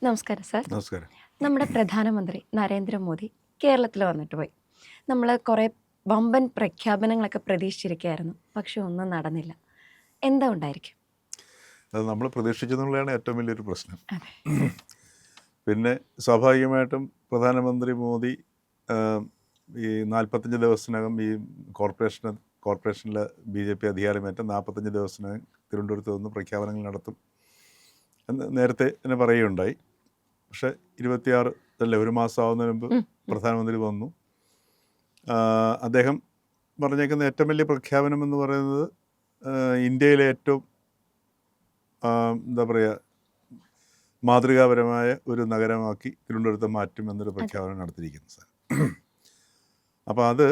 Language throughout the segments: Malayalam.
നമസ്കാരം സാർ. നമസ്കാരം. നമ്മുടെ പ്രധാനമന്ത്രി നരേന്ദ്രമോദി കേരളത്തിൽ വന്നിട്ട് പോയി. നമ്മൾ കുറേ വമ്പൻ പ്രഖ്യാപനങ്ങളൊക്കെ പ്രതീക്ഷിച്ചിരിക്കുകയായിരുന്നു. പക്ഷെ ഒന്നും നടന്നില്ല. എന്താ ഉണ്ടായിരിക്കും? അത് നമ്മൾ പ്രതീക്ഷിച്ചെന്നുള്ളതാണ് ഏറ്റവും വലിയൊരു പ്രശ്നം. അതെ. പിന്നെ സ്വാഭാവികമായിട്ടും പ്രധാനമന്ത്രി മോദി ഈ 45 ദിവസത്തിനകം ഈ കോർപ്പറേഷനിൽ BJP അധികാരമേറ്റ 45 ദിവസത്തിനകം തിരുവനന്തപുരത്ത് നിന്ന് പ്രഖ്യാപനങ്ങൾ നടത്തും എന്ന് നേരത്തെ തന്നെ പറയുകയുണ്ടായി. പക്ഷേ 26 അല്ലേ, ഒരു മാസം ആവുന്നതിന് മുമ്പ് പ്രധാനമന്ത്രി വന്നു. അദ്ദേഹം പറഞ്ഞേക്കുന്ന ഏറ്റവും വലിയ പ്രഖ്യാപനം എന്ന് പറയുന്നത് ഇന്ത്യയിലെ ഏറ്റവും എന്താ പറയുക, മാതൃകാപരമായ ഒരു നഗരമാക്കി തിരുവനന്തപുരത്തെ മാറ്റുമെന്നൊരു പ്രഖ്യാപനം നടത്തിയിരിക്കുന്നു സാർ. അപ്പോൾ അത്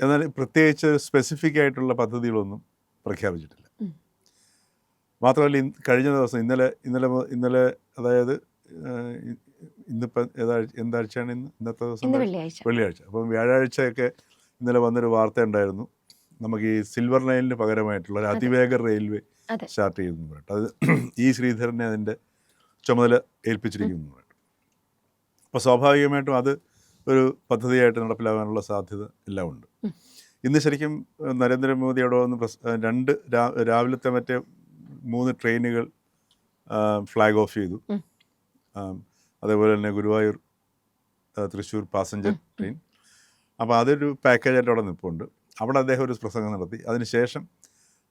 എന്നാൽ പ്രത്യേകിച്ച് സ്പെസിഫിക് ആയിട്ടുള്ള പദ്ധതികളൊന്നും പ്രഖ്യാപിച്ചിട്ടില്ല. മാത്രമല്ല കഴിഞ്ഞ ദിവസം ഇന്നലെ അതായത് ഇന്നിപ്പോൾ എന്താഴ്ചയാണ് ഇന്നത്തെ ദിവസം? വെള്ളിയാഴ്ച. അപ്പം വ്യാഴാഴ്ചയൊക്കെ ഇന്നലെ വന്നൊരു വാർത്ത ഉണ്ടായിരുന്നു, നമുക്ക് ഈ സിൽവർ ലൈനിന് പകരമായിട്ടുള്ള ഒരു അതിവേഗ റെയിൽവേ സ്റ്റാർട്ട് ചെയ്യുന്നു പറഞ്ഞിട്ട്. അത് ശ്രീധരനെ അതിൻ്റെ ചുമതല ഏൽപ്പിച്ചിരിക്കുന്നു പറഞ്ഞിട്ട്. അപ്പോൾ സ്വാഭാവികമായിട്ടും അത് ഒരു പദ്ധതിയായിട്ട് നടപ്പിലാകാനുള്ള സാധ്യത എല്ലാം ഉണ്ട്. ഇന്ന് ശരിക്കും നരേന്ദ്രമോദി അവിടെ വന്ന് രാവിലത്തെ മറ്റേ 3 ട്രെയിനുകൾ ഫ്ലാഗ് ഓഫ് ചെയ്തു. അതേപോലെ തന്നെ ഗുരുവായൂർ തൃശ്ശൂർ പാസഞ്ചർ ട്രെയിൻ. അപ്പോൾ അതൊരു പാക്കേജായിട്ട് അവിടെ നിൽപ്പുണ്ട്. അവിടെ അദ്ദേഹം ഒരു പ്രസംഗം നടത്തി. അതിനുശേഷം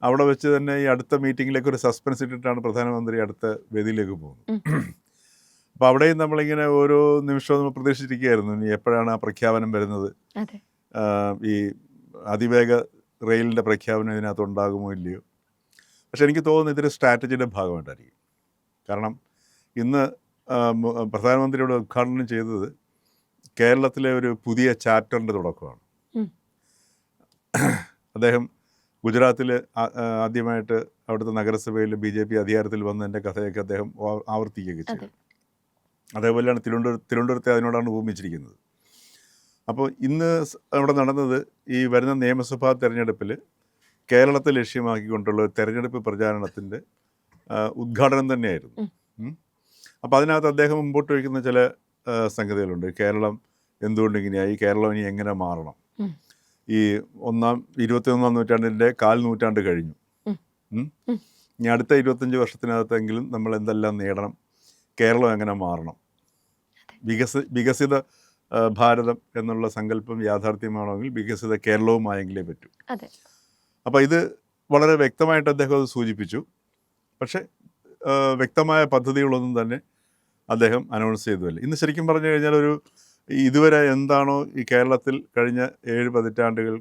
അവിടെ വെച്ച് തന്നെ ഈ അടുത്ത മീറ്റിങ്ങിലേക്ക് ഒരു സസ്പെൻസ് ഇട്ടിട്ടാണ് പ്രധാനമന്ത്രി അടുത്ത വേദിയിലേക്ക് പോകുന്നത്. അപ്പോൾ അവിടെയും നമ്മളിങ്ങനെ ഓരോ നിമിഷവും നമ്മൾ പ്രതീക്ഷിച്ചിരിക്കുകയായിരുന്നു, ഇനി എപ്പോഴാണ് ആ പ്രഖ്യാപനം വരുന്നത്, ഈ അതിവേഗ റെയിലിൻ്റെ പ്രഖ്യാപനം ഇതിനകത്ത് ഉണ്ടാകുമോ ഇല്ലയോ. പക്ഷെ എനിക്ക് തോന്നുന്നു ഇതൊരു സ്ട്രാറ്റജിയുടെ ഭാഗമായിട്ടായിരിക്കും. കാരണം ഇന്ന് പ്രധാനമന്ത്രിയോട് ഉദ്ഘാടനം ചെയ്തത് കേരളത്തിലെ ഒരു പുതിയ ചാപ്റ്ററിൻ്റെ തുടക്കമാണ്. അദ്ദേഹം ഗുജറാത്തിൽ ആദ്യമായിട്ട് അവിടുത്തെ നഗരസഭയിൽ BJP അധികാരത്തിൽ വന്നതിൻ്റെ കഥയൊക്കെ അദ്ദേഹം ആവർത്തിക്കുകയൊക്കെ ചെയ്തു. അതേപോലെയാണ് തിരുവനന്തപുരത്തെ അതിനോടാണ് ഉപമിച്ചിരിക്കുന്നത്. അപ്പോൾ ഇന്ന് അവിടെ നടന്നത് ഈ വരുന്ന നിയമസഭാ തെരഞ്ഞെടുപ്പിൽ കേരളത്തെ ലക്ഷ്യമാക്കിക്കൊണ്ടുള്ള തെരഞ്ഞെടുപ്പ് പ്രചാരണത്തിൻ്റെ ഉദ്ഘാടനം തന്നെയായിരുന്നു. അപ്പോൾ അതിനകത്ത് അദ്ദേഹം മുമ്പോട്ട് വയ്ക്കുന്ന ചില സംഗതികളുണ്ട്. കേരളം എന്തുകൊണ്ട് ഇങ്ങനെയായി, കേരളം ഇനി എങ്ങനെ മാറണം, ഈ 21-ാം നൂറ്റാണ്ടിൻ്റെ 1/4 നൂറ്റാണ്ട് കഴിഞ്ഞു, ഇനി അടുത്ത 25 വർഷത്തിനകത്തെങ്കിലും നമ്മൾ എന്തെല്ലാം നേടണം, കേരളം എങ്ങനെ മാറണം, വികസിത ഭാരതം എന്നുള്ള സങ്കല്പം യാഥാർത്ഥ്യമാണെങ്കിൽ വികസിത കേരളവുമായെങ്കിലേ പറ്റൂ. അപ്പോൾ ഇത് വളരെ വ്യക്തമായിട്ട് അദ്ദേഹം അത് സൂചിപ്പിച്ചു. പക്ഷേ വ്യക്തമായ പദ്ധതികളൊന്നും തന്നെ അദ്ദേഹം അനൗൺസ് ചെയ്തതല്ല. ഇന്ന് ശരിക്കും പറഞ്ഞു കഴിഞ്ഞാൽ ഇതുവരെ എന്താണോ ഈ കേരളത്തിൽ കഴിഞ്ഞ 7 പതിറ്റാണ്ടുകൾ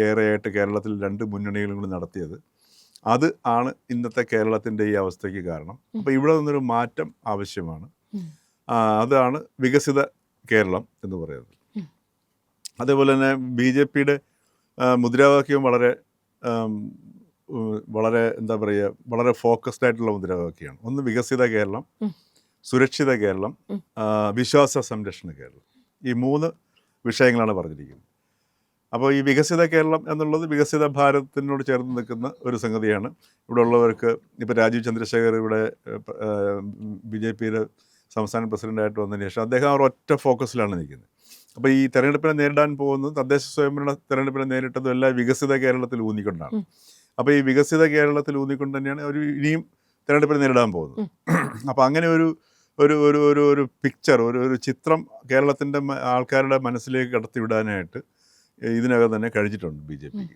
ഏറെയായിട്ട് കേരളത്തിൽ 2 മുന്നണികളും കൂടി നടത്തിയത്, അത് ആണ് ഇന്നത്തെ കേരളത്തിൻ്റെ ഈ അവസ്ഥയ്ക്ക് കാരണം. അപ്പോൾ ഇവിടെ നിന്നൊരു മാറ്റം ആവശ്യമാണ്. അതാണ് വികസിത കേരളം എന്ന് പറയുന്നത്. അതേപോലെ തന്നെ BJPയുടെ മുദ്രാവാക്യവും വളരെ എന്താ പറയുക, വളരെ ഫോക്കസ്ഡ് ആയിട്ടുള്ള മുദ്രാവാക്യമാണ്. ഒന്ന് വികസിത കേരളം, സുരക്ഷിത കേരളം, വിശ്വാസ സംരക്ഷണ കേരളം. ഈ 3 വിഷയങ്ങളാണ് പറഞ്ഞിരിക്കുന്നത്. അപ്പോൾ ഈ വികസിത കേരളം എന്നുള്ളത് വികസിത ഭാരതത്തിനോട് ചേർന്ന് നിൽക്കുന്ന ഒരു സംഗതിയാണ്. ഇവിടെ ഉള്ളവർക്ക് ഇപ്പോൾ രാജീവ് ചന്ദ്രശേഖർ ഇവിടെ BJPയുടെ സംസ്ഥാന പ്രസിഡൻ്റായിട്ട് വന്നതിന് ശേഷം അദ്ദേഹം ഒറ്റ ഫോക്കസിലാണ് നിൽക്കുന്നത്. അപ്പോൾ ഈ തെരഞ്ഞെടുപ്പിനെ നേരിടാൻ പോകുന്നത്, തദ്ദേശ സ്വയംഭരണ തെരഞ്ഞെടുപ്പിനെ നേരിട്ടതും എല്ലാം വികസിത കേരളത്തിൽ ഊന്നിക്കൊണ്ടാണ്. അപ്പോൾ ഈ വികസിത കേരളത്തിൽ ഊന്നിക്കൊണ്ട് തന്നെയാണ് അവർ ഇനിയും തെരഞ്ഞെടുപ്പിനെ നേരിടാൻ പോകുന്നത്. അപ്പോൾ അങ്ങനെ ഒരു ഒരു ഒരു ഒരു ഒരു പിക്ചർ, ഒരു ചിത്രം കേരളത്തിൻ്റെ ആൾക്കാരുടെ മനസ്സിലേക്ക് കടത്തിവിടാനായിട്ട് ഇതിനകം തന്നെ കഴിഞ്ഞിട്ടുണ്ട് BJPക്ക്.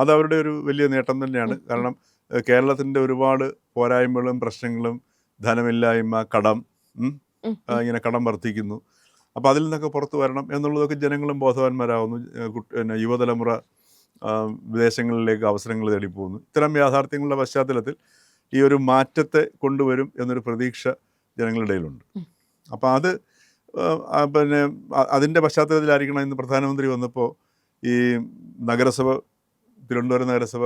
അത് അവരുടെ ഒരു വലിയ നേട്ടം തന്നെയാണ്. കാരണം കേരളത്തിൻ്റെ ഒരുപാട് പോരായ്മകളും പ്രശ്നങ്ങളും, ധനമില്ലായ്മ, കടം, ഇങ്ങനെ കടം വർദ്ധിക്കുന്നു. അപ്പോൾ അതിൽ നിന്നൊക്കെ പുറത്തു വരണം എന്നുള്ളതൊക്കെ ജനങ്ങളും ബോധവാന്മാരാകുന്നു. യുവതലമുറ വിദേശങ്ങളിലേക്ക് അവസരങ്ങൾ തേടി പോകുന്നു. ഇത്തരം യാഥാർത്ഥ്യങ്ങളുടെ പശ്ചാത്തലത്തിൽ ഈ ഒരു മാറ്റത്തെ കൊണ്ടുവരും എന്നൊരു പ്രതീക്ഷ ജനങ്ങളുടെ ഇടയിലുണ്ട്. അപ്പോൾ അത് പിന്നെ അതിൻ്റെ പശ്ചാത്തലത്തിലായിരിക്കണം ഇന്ന് പ്രധാനമന്ത്രി വന്നപ്പോൾ ഈ നഗരസഭ, തിരുവനന്തപുരം നഗരസഭ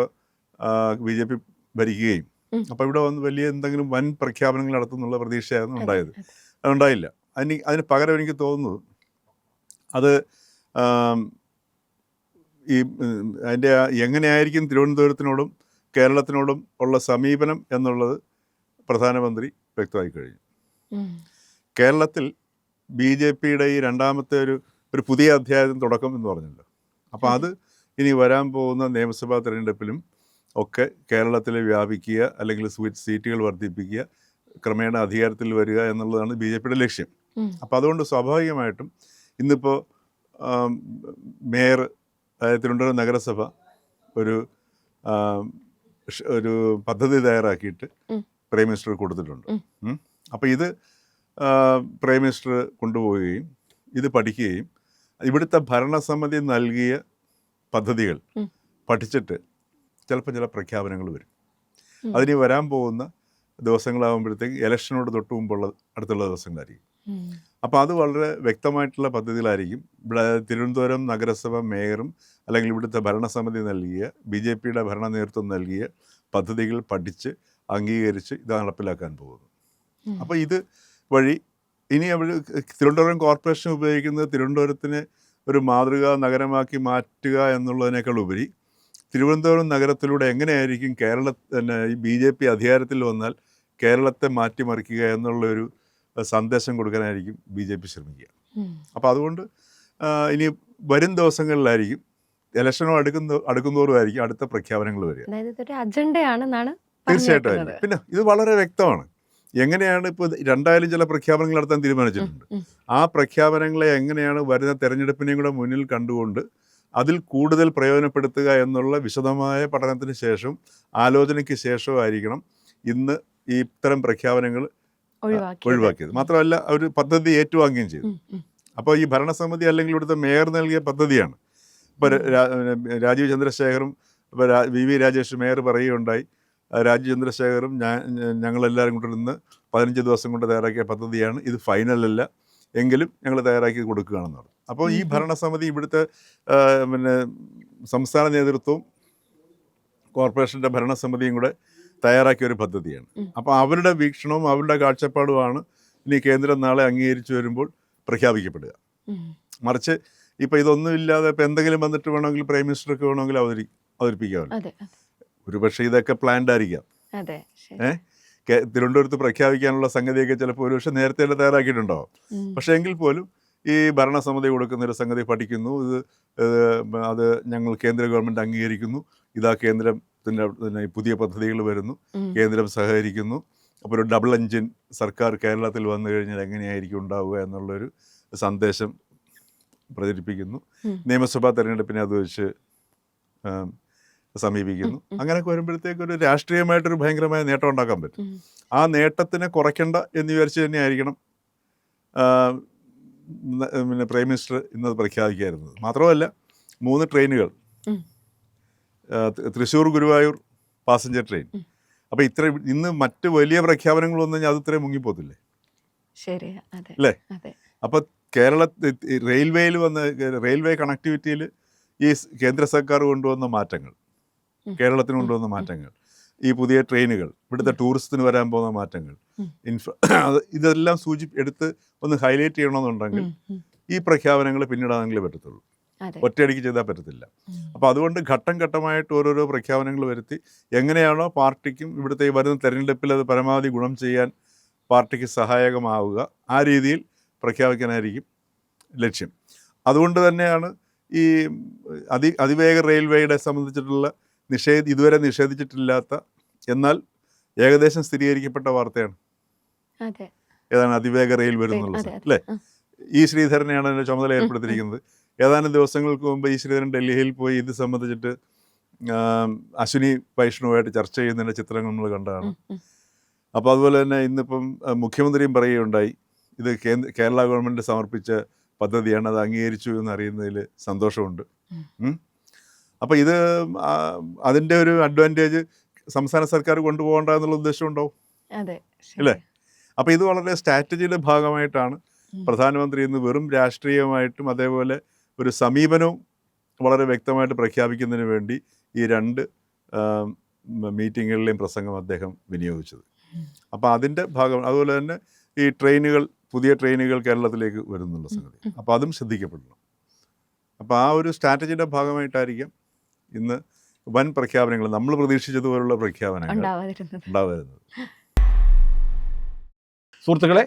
BJP ഭരിക്കുകയും അപ്പോൾ ഇവിടെ വന്ന് വലിയ എന്തെങ്കിലും വൻ പ്രഖ്യാപനങ്ങൾ നടത്തുന്നുള്ള പ്രതീക്ഷയായിരുന്നു ഉണ്ടായത്. അതുണ്ടായില്ല. അതിന് പകരം എനിക്ക് തോന്നുന്നത് അത് ഈ അതിൻ്റെ എങ്ങനെയായിരിക്കും തിരുവനന്തപുരത്തിനോടും കേരളത്തിനോടും ഉള്ള സമീപനം എന്നുള്ളത് പ്രധാനമന്ത്രി വ്യക്തമായി കഴിഞ്ഞു. കേരളത്തിൽ BJPയുടെ ഈ രണ്ടാമത്തെ ഒരു പുതിയ അധ്യായത്തിന് തുടക്കം എന്ന് പറഞ്ഞല്ലോ. അപ്പോൾ അത് ഇനി വരാൻ പോകുന്ന നിയമസഭാ തെരഞ്ഞെടുപ്പിലും ഒക്കെ കേരളത്തിൽ വ്യാപിക്കുക, അല്ലെങ്കിൽ സീറ്റുകൾ വർദ്ധിപ്പിക്കുക, ക്രമേണ അധികാരത്തിൽ വരിക എന്നുള്ളതാണ് BJPയുടെ ലക്ഷ്യം. അപ്പോൾ അതുകൊണ്ട് സ്വാഭാവികമായിട്ടും ഇന്നിപ്പോൾ മേയർ, അതായത് തിരുവനന്തപുരം നഗരസഭ ഒരു പദ്ധതി തയ്യാറാക്കിയിട്ട് പ്രൈം മിനിസ്റ്റർ കൊടുത്തിട്ടുണ്ട്. അപ്പോൾ ഇത് പ്രൈം മിനിസ്റ്റർ കൊണ്ടുപോവുകയും ഇത് പഠിക്കുകയും ഇവിടുത്തെ ഭരണസമിതി നൽകിയ പദ്ധതികൾ പഠിച്ചിട്ട് ചിലപ്പോൾ ചില പ്രഖ്യാപനങ്ങൾ വരും. അതിന് വരാൻ പോകുന്ന ദിവസങ്ങളാകുമ്പോഴത്തേക്ക് ഇലക്ഷനോട് തൊട്ട് മുമ്പുള്ള അടുത്തുള്ള ദിവസങ്ങളായിരിക്കും. അപ്പോൾ അത് വളരെ വ്യക്തമായിട്ടുള്ള പദ്ധതികളായിരിക്കും. ഇവിടെ തിരുവനന്തപുരം നഗരസഭ മേയറും അല്ലെങ്കിൽ ഇവിടുത്തെ ഭരണസമിതി നൽകിയ BJPയുടെ ഭരണ നേതൃത്വം നൽകിയ പദ്ധതികൾ പഠിച്ച് അംഗീകരിച്ച് ഇത് നടപ്പിലാക്കാൻ പോകുന്നു. അപ്പോൾ ഇത് വഴി ഇനി അവർ തിരുവനന്തപുരം കോർപ്പറേഷൻ ഉപയോഗിക്കുന്നത് തിരുവനന്തപുരത്തിനെ ഒരു മാതൃകാ നഗരമാക്കി മാറ്റുക എന്നുള്ളതിനേക്കാൾ ഉപരി തിരുവനന്തപുരം നഗരത്തിലൂടെ എങ്ങനെയായിരിക്കും ഈ BJP അധികാരത്തിൽ വന്നാൽ കേരളത്തെ മാറ്റിമറിക്കുക എന്നുള്ളൊരു സന്ദേശം കൊടുക്കാനായിരിക്കും BJP ശ്രമിക്കുക. അപ്പോൾ അതുകൊണ്ട് ഇനി വരും ദിവസങ്ങളിലായിരിക്കും ഇലക്ഷനോ അടുക്കുന്നതോറുമായിരിക്കും അടുത്ത പ്രഖ്യാപനങ്ങൾ വരിക. തീർച്ചയായിട്ടും ആയിരിക്കും. പിന്നെ ഇത് വളരെ വ്യക്തമാണ്. എങ്ങനെയാണ് ഇപ്പോൾ രണ്ടായാലും ചില പ്രഖ്യാപനങ്ങൾ നടത്താൻ തീരുമാനിച്ചിട്ടുണ്ട്. ആ പ്രഖ്യാപനങ്ങളെ എങ്ങനെയാണ് വരുന്ന തെരഞ്ഞെടുപ്പിനെയും കൂടെ മുന്നിൽ കണ്ടുകൊണ്ട് അതിൽ കൂടുതൽ പ്രയോജനപ്പെടുത്തുക എന്നുള്ള വിശദമായ പഠനത്തിന് ശേഷം, ആലോചനയ്ക്ക് ശേഷമായിരിക്കണം ഇന്ന് ഈ ഇത്തരം പ്രഖ്യാപനങ്ങൾ ഒഴിവാക്കിയത്. മാത്രമല്ല ഒരു പദ്ധതി ഏറ്റുവാങ്ങുകയും ചെയ്തു. അപ്പോൾ ഈ ഭരണസമിതി അല്ലെങ്കിൽ ഇവിടുത്തെ മേയർ നൽകിയ പദ്ധതിയാണ്. ഇപ്പോൾ രാജീവ് ചന്ദ്രശേഖറും ഇപ്പോൾ VV രാജേഷ് മേയർ പറയുകയുണ്ടായി, രാജീവ് ചന്ദ്രശേഖറും ഞങ്ങളെല്ലാവരും കൊണ്ടിരുന്ന് 15 ദിവസം കൊണ്ട് തയ്യാറാക്കിയ പദ്ധതിയാണ്, ഇത് ഫൈനലല്ല എങ്കിലും ഞങ്ങൾ തയ്യാറാക്കി കൊടുക്കുകയാണെന്ന് പറഞ്ഞു. അപ്പോൾ ഈ ഭരണസമിതി ഇവിടുത്തെ സംസ്ഥാന നേതൃത്വവും കോർപ്പറേഷൻ്റെ ഭരണസമിതിയും കൂടെ തയ്യാറാക്കിയ ഒരു പദ്ധതിയാണ്. അപ്പോൾ അവരുടെ വീക്ഷണവും അവരുടെ കാഴ്ചപ്പാടുമാണ് ഇനി കേന്ദ്രം നാളെ അംഗീകരിച്ചു വരുമ്പോൾ പ്രഖ്യാപിക്കപ്പെടുക. മറിച്ച് ഇപ്പോൾ ഇതൊന്നുമില്ലാതെ ഇപ്പോൾ എന്തെങ്കിലും വന്നിട്ട് വേണമെങ്കിൽ പ്രൈം മിനിസ്റ്റർക്ക് വേണമെങ്കിൽ അവതരിപ്പിക്കാമല്ലോ. ഒരുപക്ഷെ ഇതൊക്കെ പ്ലാൻഡ് ആയിരിക്കാം. തിരുവനന്തപുരത്ത് പ്രഖ്യാപിക്കാനുള്ള സംഗതിയൊക്കെ ചിലപ്പോൾ ഒരുപക്ഷെ നേരത്തെ തന്നെ തയ്യാറാക്കിയിട്ടുണ്ടാവും. പക്ഷേ എങ്കിൽ പോലും ഈ ഭരണസമിതി കൊടുക്കുന്ന ഒരു സംഗതി പഠിക്കുന്നു, അത് ഞങ്ങൾ കേന്ദ്ര ഗവൺമെൻറ് അംഗീകരിക്കുന്നു, ഇതാ കേന്ദ്രത്തിൻ്റെ പുതിയ പദ്ധതികൾ വരുന്നു, കേന്ദ്രം സഹകരിക്കുന്നു, അപ്പോൾ ഒരു ഡബിൾ എൻജിൻ സർക്കാർ കേരളത്തിൽ വന്നു കഴിഞ്ഞാൽ എങ്ങനെയായിരിക്കും ഉണ്ടാവുക എന്നുള്ളൊരു സന്ദേശം പ്രചരിപ്പിക്കുന്നു. നിയമസഭാ തെരഞ്ഞെടുപ്പിനെ അത് വെച്ച് സമീപിക്കുന്നു. അങ്ങനെയൊക്കെ വരുമ്പോഴത്തേക്ക് ഒരു രാഷ്ട്രീയമായിട്ടൊരു ഭയങ്കരമായ നേട്ടം ഉണ്ടാക്കാൻ പറ്റും. ആ നേട്ടത്തിനെ കുറയ്ക്കേണ്ട എന്ന് വിചാരിച്ച് തന്നെയായിരിക്കണം പ്രൈം മിനിസ്റ്റർ ഇന്നത് പ്രഖ്യാപിക്കായിരുന്നത്. മാത്രമല്ല 3 ട്രെയിനുകൾ, തൃശ്ശൂർ ഗുരുവായൂർ പാസഞ്ചർ ട്രെയിൻ. അപ്പോൾ ഇന്ന് മറ്റ് വലിയ പ്രഖ്യാപനങ്ങൾ വന്നു കഴിഞ്ഞാൽ അത് ഇത്രയും മുങ്ങിപ്പോത്തില്ലേ? അല്ലേ? അപ്പോൾ റെയിൽവേയിൽ റെയിൽവേ കണക്ടിവിറ്റിയിൽ ഈ കേന്ദ്ര സർക്കാർ കൊണ്ടുവന്ന മാറ്റങ്ങൾ, കേരളത്തിന് കൊണ്ടുവന്ന മാറ്റങ്ങൾ, ഈ പുതിയ ട്രെയിനുകൾ, ഇവിടുത്തെ ടൂറിസത്തിന് വരാൻ പോകുന്ന മാറ്റങ്ങൾ, ഇതെല്ലാം എടുത്ത് ഒന്ന് ഹൈലൈറ്റ് ചെയ്യണമെന്നുണ്ടെങ്കിൽ ഈ പ്രഖ്യാപനങ്ങൾ പിന്നീടാണെങ്കിലേ പറ്റത്തുള്ളൂ. ഒറ്റയടിക്ക് ചെയ്താൽ പറ്റത്തില്ല. അപ്പോൾ അതുകൊണ്ട് ഘട്ടം ഘട്ടമായിട്ട് ഓരോരോ പ്രഖ്യാപനങ്ങൾ വരുത്തി എങ്ങനെയാണോ പാർട്ടിക്കും ഇവിടുത്തെ ഈ വരുന്ന തെരഞ്ഞെടുപ്പിൽ അത് പരമാവധി ഗുണം ചെയ്യാൻ പാർട്ടിക്ക് സഹായകമാവുക, ആ രീതിയിൽ പ്രഖ്യാപിക്കാനായിരിക്കും ലക്ഷ്യം. അതുകൊണ്ട് തന്നെയാണ് ഈ അതിവേഗ റെയിൽവേയുടെ സംബന്ധിച്ചിട്ടുള്ള ഇതുവരെ നിഷേധിച്ചിട്ടില്ലാത്ത എന്നാൽ ഏകദേശം സ്ഥിരീകരിക്കപ്പെട്ട വാർത്തയാണ്. ഏതാണ് അതിവേഗ റെയിൽ വരുന്നുള്ളത് അല്ലേ? ഈ ശ്രീധരനെയാണ് അതിൻ്റെ ചുമതല ഏർപ്പെടുത്തിയിരിക്കുന്നത്. ഏതാനും ദിവസങ്ങൾക്ക് മുമ്പ് ഈ ശ്രീധരൻ ഡൽഹിയിൽ പോയി ഇത് സംബന്ധിച്ചിട്ട് അശ്വിനി വൈഷ്ണവുമായിട്ട് ചർച്ച ചെയ്യുന്നതിൻ്റെ ചിത്രങ്ങൾ നമ്മൾ കണ്ടതാണ്. അപ്പോൾ അതുപോലെ തന്നെ ഇന്നിപ്പം മുഖ്യമന്ത്രിയും പറയുകയുണ്ടായി, ഇത് കേരള ഗവൺമെൻറ് സമർപ്പിച്ച പദ്ധതിയാണ്, അത് അംഗീകരിച്ചു എന്നറിയുന്നതിൽ സന്തോഷമുണ്ട്. അപ്പോൾ ഇത് അതിൻ്റെ ഒരു അഡ്വാൻറ്റേജ് സംസ്ഥാന സർക്കാർ കൊണ്ടുപോകേണ്ട എന്നുള്ള ഉദ്ദേശം ഉണ്ടാവും അല്ലേ? അപ്പോൾ ഇത് വളരെ സ്ട്രാറ്റജിയുടെ ഭാഗമായിട്ടാണ് പ്രധാനമന്ത്രി ഇന്ന് വെറും രാഷ്ട്രീയമായിട്ടും അതേപോലെ ഒരു സമീപനവും വളരെ വ്യക്തമായിട്ട് പ്രഖ്യാപിക്കുന്നതിന് വേണ്ടി ഈ 2 മീറ്റിങ്ങുകളിലെയും പ്രസംഗം അദ്ദേഹം വിനിയോഗിച്ചത്. അപ്പോൾ അതിൻ്റെ ഭാഗം, അതുപോലെ തന്നെ ഈ പുതിയ ട്രെയിനുകൾ കേരളത്തിലേക്ക് വരുന്നുള്ള സംഗതി, അപ്പോൾ അതും ശ്രദ്ധിക്കപ്പെടണം. അപ്പോൾ ആ ഒരു സ്ട്രാറ്റജിയുടെ ഭാഗമായിട്ടായിരിക്കാം ഇന്ന് വൻ പ്രഖ്യാപനങ്ങൾ, നമ്മൾ പ്രതീക്ഷിച്ചതുപോലുള്ള പ്രഖ്യാപനങ്ങൾ ഉണ്ടാവരുന്നത്. സുഹൃത്തുക്കളെ,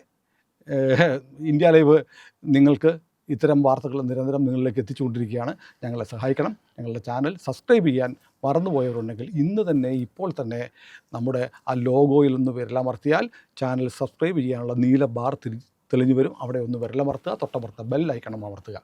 ഇന്ത്യ ലൈവ് നിങ്ങൾക്ക് ഇത്തരം വാർത്തകൾ നിരന്തരം നിങ്ങളിലേക്ക് എത്തിച്ചുകൊണ്ടിരിക്കുകയാണ്. ഞങ്ങളെ സഹായിക്കണം. ഞങ്ങളുടെ ചാനൽ സബ്സ്ക്രൈബ് ചെയ്യാൻ മറന്നുപോയവരുണ്ടെങ്കിൽ ഇന്ന് തന്നെ ഇപ്പോൾ തന്നെ നമ്മുടെ ആ ലോഗോയിൽ ഒന്ന് വിരലമർത്തിയാൽ ചാനൽ സബ്സ്ക്രൈബ് ചെയ്യാനുള്ള നീല ബാർ തെളിഞ്ഞു വരും. അവിടെ ഒന്ന് വിരലമർത്തുക, തൊട്ടപ്പുറത്തെ ബെൽ ഐക്കൺ അമർത്തുക.